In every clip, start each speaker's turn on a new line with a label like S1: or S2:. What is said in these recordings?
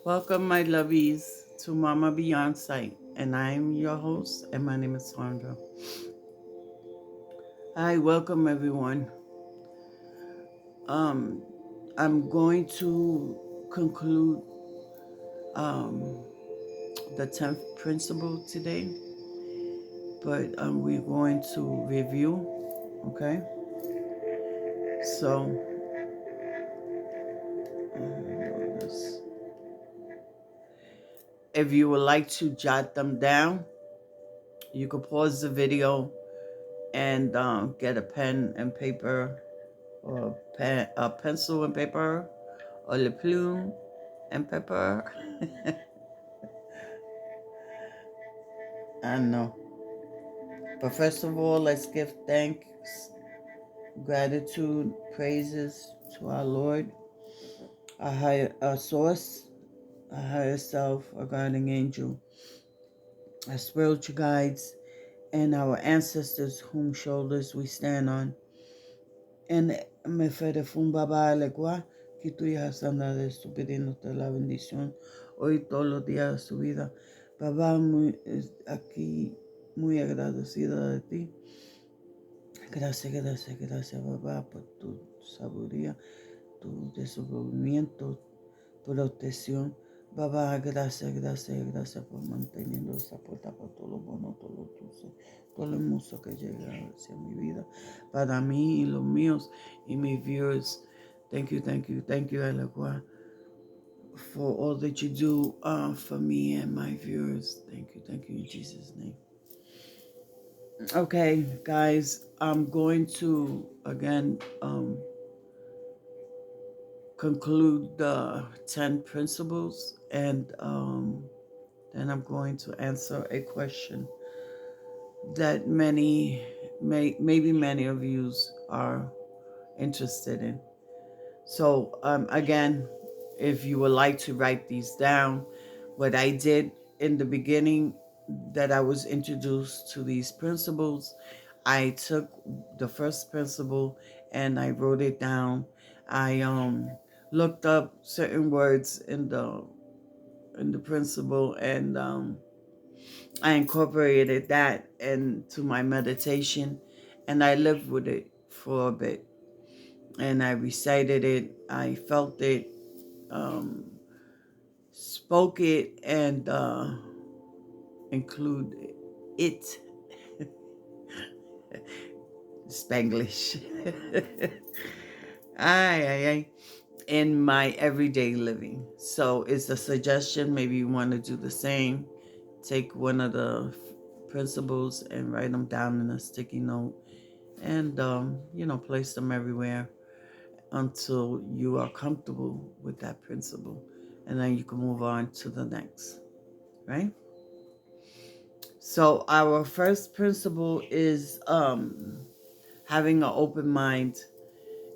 S1: Welcome, my lovies, to Mama Beyond Sight, and I'm your host, and my name is Sandra. Hi, welcome everyone. Um, I'm going to conclude um, the 10th principle today, but we're going to review, okay? So, if you would like to jot them down, you can pause the video and get a pen and paper or a pencil and paper or le plume and paper. I know. But first of all, let's give thanks, gratitude, praises to our Lord, our source, our higher self, our guardian angel, our spiritual guides, and our ancestors whom shoulders we stand on. And me fede fun baba alegua, que tu hija sana de su pidiéndote la bendición hoy todos los días de su vida. Baba, aquí muy agradecida de ti. Gracias, gracias, gracias, papá, por tu sabiduría, tu desenvolvimiento, protección. Papá, gracias, gracias, gracias por manteniendo esa puerta para todo lo bueno, todo lo dulce, todo lo hermoso que llega hacia mi vida, para mí y los míos y mis viewers. Thank you, thank you, thank you, Alagua, for all that you do for me and my viewers. Thank you in Jesus' name. Okay, guys, I'm going to again conclude the 10 principles, and then I'm going to answer a question that maybe many of you are interested in. So again, if you would like to write these down, what I did in the beginning that I was introduced to these principles, I took the first principle and I wrote it down. I looked up certain words in the principle, and I incorporated that into my meditation, and I lived with it for a bit. And I recited it, I felt it, spoke it, and include it. Spanglish. Ay, in my everyday living. So it's a suggestion. Maybe you want to do the same. Take one of the principles and write them down in a sticky note, and place them everywhere until you are comfortable with that principle, and then you can move on to the next, right? So our first principle is having an open mind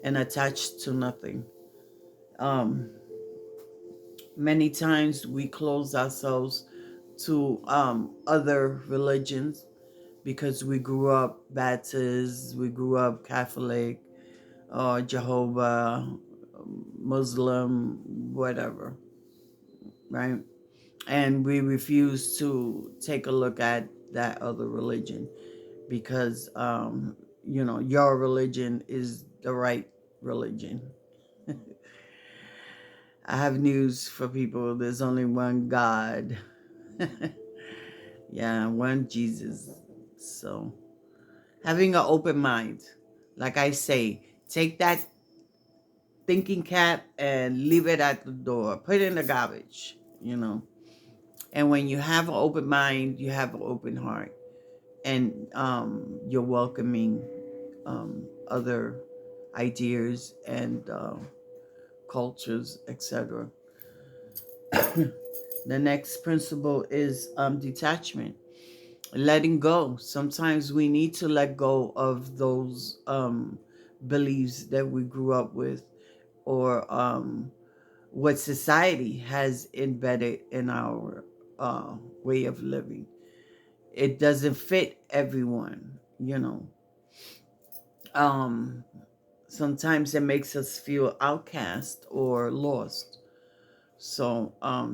S1: and attached to nothing. Many times we close ourselves to other religions because we grew up Baptist, we grew up Catholic, Jehovah, Muslim, whatever, right? And we refuse to take a look at that other religion because, your religion is the right religion. I have news for people. There's only one God. Yeah, one Jesus. So having an open mind, like I say, take that thinking cap and leave it at the door. Put it in the garbage, And when you have an open mind, you have an open heart, and you're welcoming other ideas and cultures, etc. The next principle is detachment, letting go. Sometimes we need to let go of those beliefs that we grew up with, or what society has embedded in our way of living. It doesn't fit everyone. Um, sometimes it makes us feel outcast or lost. So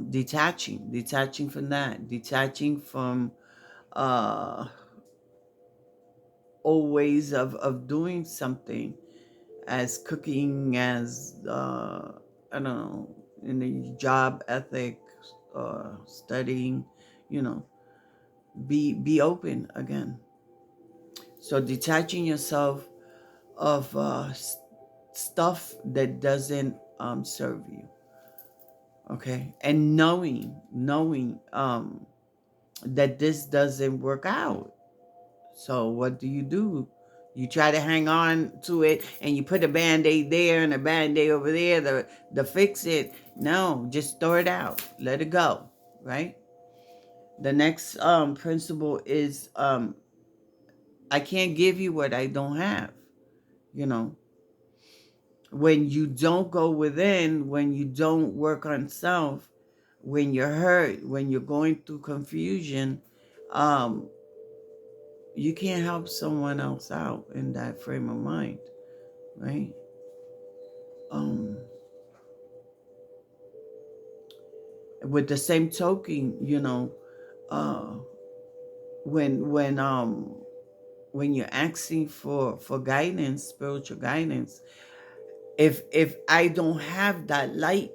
S1: detaching from that, detaching from uh, old ways of doing something, as cooking, as I don't know, in the job ethic, studying, you know, be open again. So detaching yourself of stuff that doesn't serve you, okay, and knowing that this doesn't work out. So what do? You try to hang on to it, and you put a band-aid there and a band-aid over there to fix it. No, just throw it out, let it go, right? The next principle is I can't give you what I don't have. You know, when you don't go within, when you don't work on self, when you're hurt, when you're going through confusion, um, you can't help someone else out in that frame of mind, right? Um, with the same token, uh, when when um when you're asking for guidance, spiritual guidance, if I don't have that light,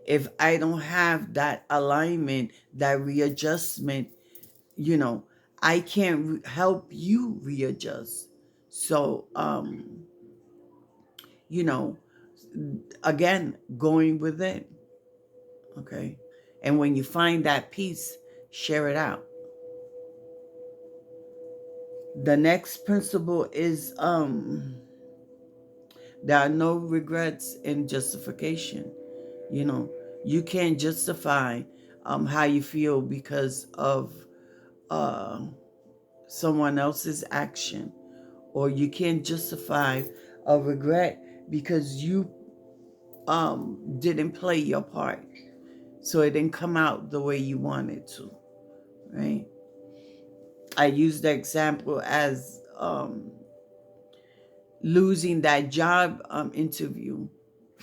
S1: if I don't have that alignment, that readjustment, you know, I can't help you readjust. So, you know, again, going within, okay? And when you find that peace, share it out. The next principle is there are no regrets in justification. You know, you can't justify how you feel because of uh, someone else's action, or you can't justify a regret because you didn't play your part, so it didn't come out the way you wanted to, right? I use the example as losing that job interview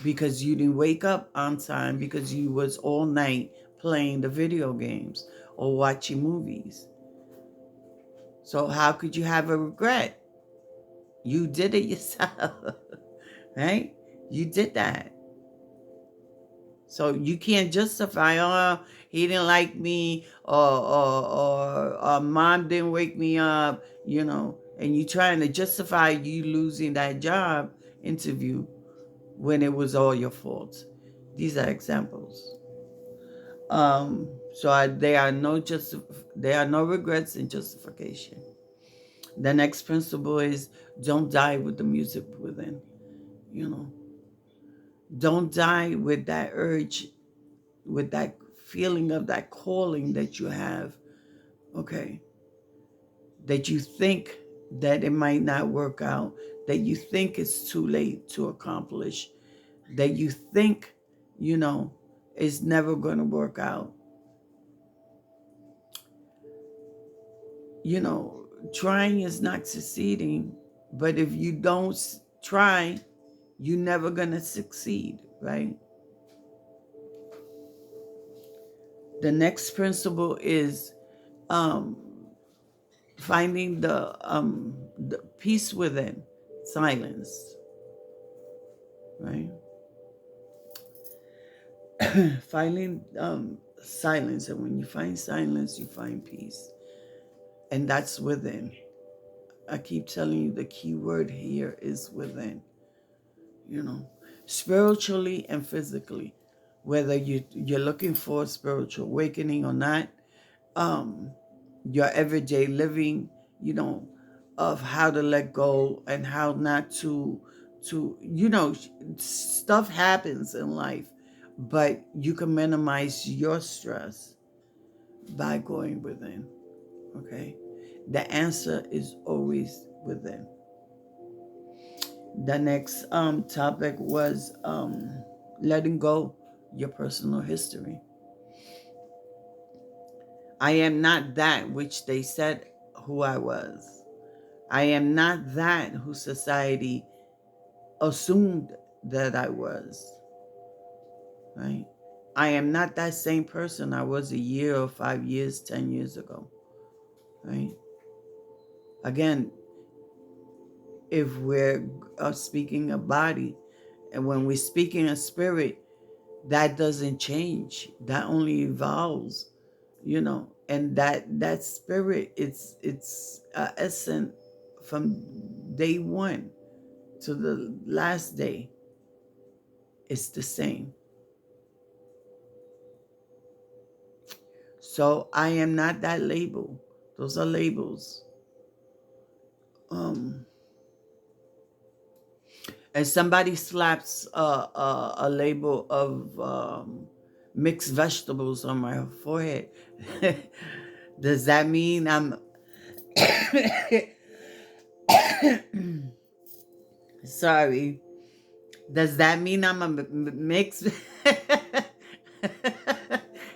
S1: because you didn't wake up on time because you was all night playing the video games or watching movies. So how could you have a regret? You did it yourself, right? You did that. So you can't justify, oh, he didn't like me, or mom didn't wake me up, and you trying to justify you losing that job interview when it was all your fault. These are examples. There are no regrets in justification. The next principle is don't die with the music within. You know, don't die with that urge, with that feeling of that calling that you have. Okay, that you think that it might not work out, that you think it's too late to accomplish, that you think, it's never going to work out. You know, trying is not succeeding, but if you don't try, you're never going to succeed, right? The next principle is um, finding the peace within, silence, right? Finding silence, and when you find silence, you find peace, and that's within. I keep telling you the key word here is within. You know, spiritually and physically, whether you're looking for spiritual awakening or not, um, your everyday living, of how to let go and how not to stuff happens in life, but you can minimize your stress by going within. Okay, the answer is always within. The next topic was letting go your personal history. I am not that which they said who I was. I am not that who society assumed that I was, right? I am not that same person I was a year or 5 years, 10 years ago, right? Again, if we're speaking a body, and when we're speaking a spirit, that doesn't change. That only evolves, and that spirit, it's essence from day one to the last day. It's the same. So I am not that label. Those are labels. Um, and somebody slaps a label of mixed vegetables on my forehead. Does that mean I'm sorry? Does that mean I'm a mixed?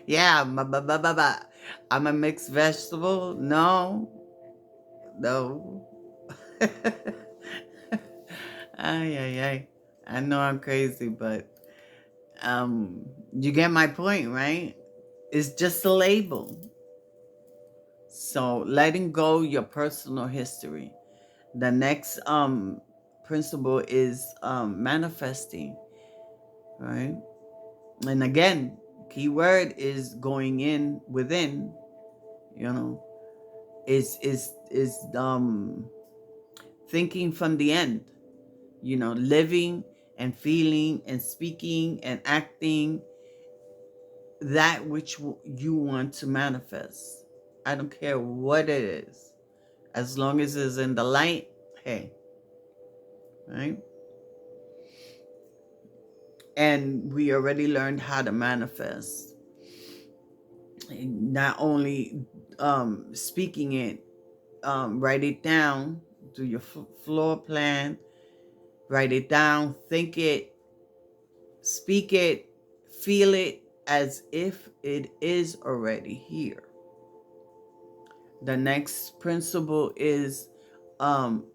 S1: Yeah, I'm a mixed vegetable. No, no. Ay, ay, ay. I know I'm crazy, but you get my point, right? It's just a label. So letting go your personal history. The next principle is manifesting, right? And again, key word is going in within, you know, is thinking from the end, living and feeling and speaking and acting that which you want to manifest. I don't care what it is, as long as it's in the light. Hey, right? And we already learned how to manifest. Not only speaking it, write it down, do your floor plan, write it down, think it, speak it, feel it as if it is already here. The next principle is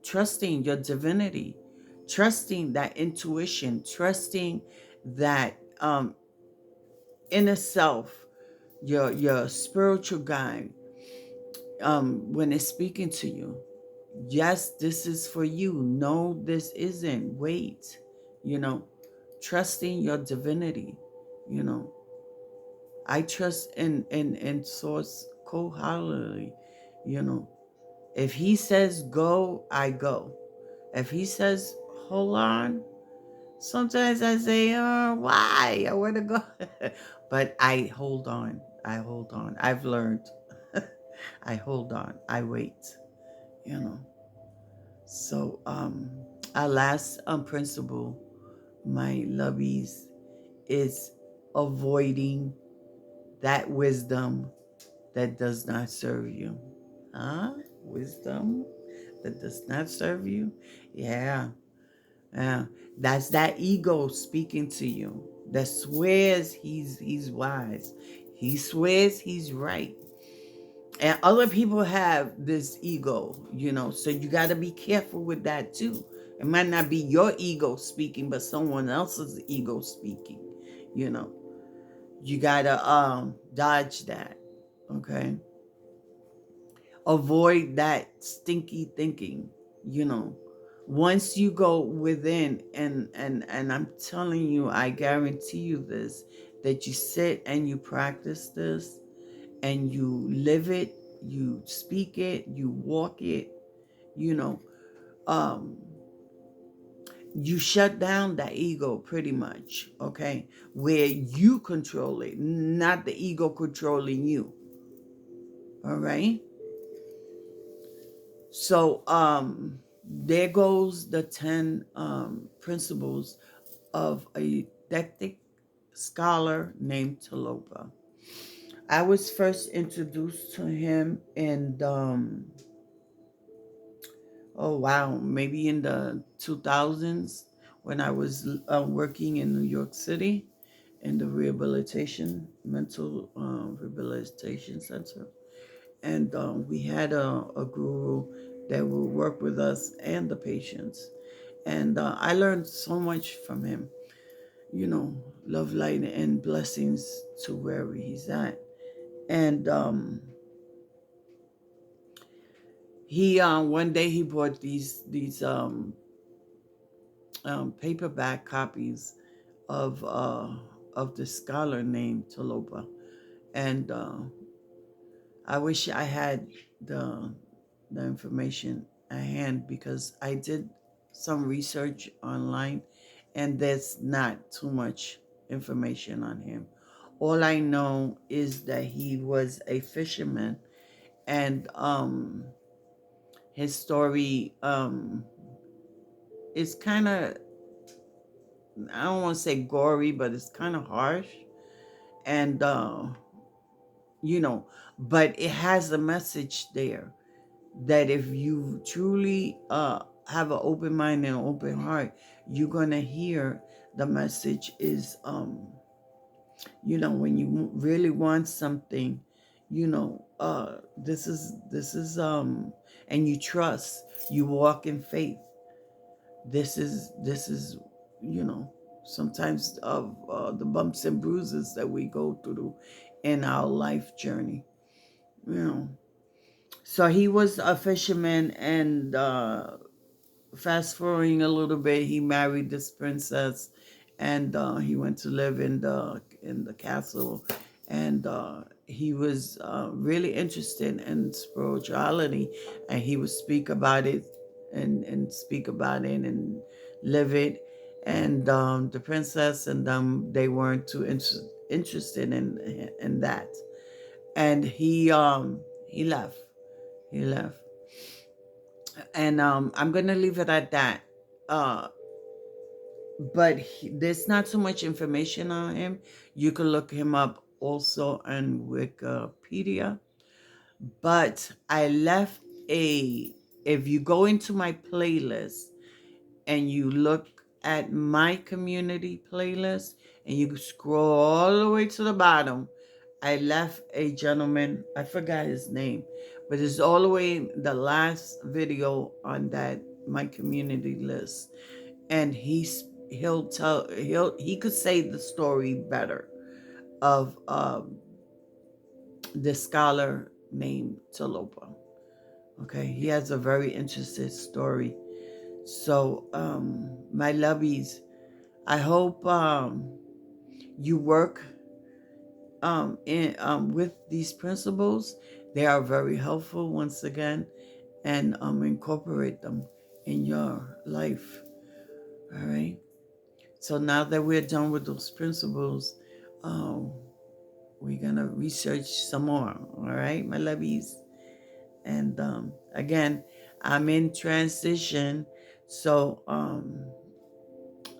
S1: trusting your divinity, trusting that intuition, trusting that inner self, your spiritual guide, when it's speaking to you. Yes, this is for you. No, this isn't. Wait, you know, trusting your divinity. You know, I trust in Source wholeheartedly. You know, if He says go, I go. If He says hold on, sometimes I say, why? I want to go. But I hold on. I hold on. I've learned. I hold on. I wait. You know. So, our last principle, my lovies, is avoiding that wisdom that does not serve you. Huh? Wisdom that does not serve you? Yeah. Yeah. That's that ego speaking to you that swears he's wise. He swears he's right. And other people have this ego, so you got to be careful with that too. It might not be your ego speaking, but someone else's ego speaking. You know, you got to dodge that. Okay? Avoid that stinky thinking, you know. Once you go within, and I'm telling you, I guarantee you this, that you sit and you practice this and you live it, you speak it, you walk it, you know, um, you shut down that ego pretty much, okay? Where you control it, not the ego controlling you. All right? So there goes the 10 principles of a didactic scholar named Tilopa. I was first introduced to him in oh wow, maybe in the 2000s when I was working in New York City in the mental rehabilitation center. And we had a guru that would work with us and the patients. And I learned so much from him. Love, light, and blessings to wherever he's at. And he one day he bought these paperback copies of the scholar named Tilopa, and I wish I had the the information at hand, because I did some research online, and there's not too much information on him. All I know is that he was a fisherman, and his story is kind of, I don't want to say gory, but it's kind of harsh, and you know, but it has a message there that if you truly have an open mind and an open heart, you're gonna hear the message is when you really want something, this is and you trust, you walk in faith. This is you know sometimes of the bumps and bruises that we go through in our life journey. you know so he was a fisherman, and fast forwarding a little bit, he married this princess, and he went to live in the castle, and he was really interested in spirituality, and he would speak about it, and speak about it and live it. And the princess and they weren't too interested in that, and he left. He left, and I'm gonna leave it at that. Uh, but there's not so much information on him. You can look him up also on Wikipedia. But I left if you go into my playlist and you look at my community playlist and you scroll all the way to the bottom, I left a gentleman, I forgot his name, but it's all the way in the last video on that my community list, and he could say the story better of this scholar named Tilopa. Okay, he has a very interesting story. So my lovies, I hope you work in with these principles. They are very helpful, once again, and incorporate them in your life. All right. So now that we're done with those principles, um, we're gonna research some more. All right, my lovies. And again, I'm in transition, so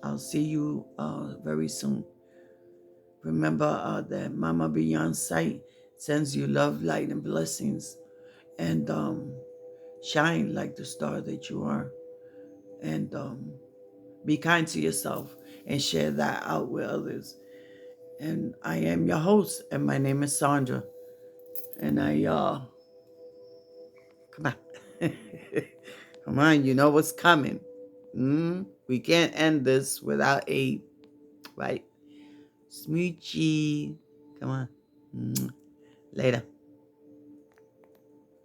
S1: I'll see you very soon. Remember that Mama Beyond Sight sends you love, light, and blessings, and shine like the star that you are. And be kind to yourself and share that out with others. And I am your host, and my name is Sandra. And come on. Come on, you know what's coming. We can't end this without a, right? Smoochie. Come on. Later.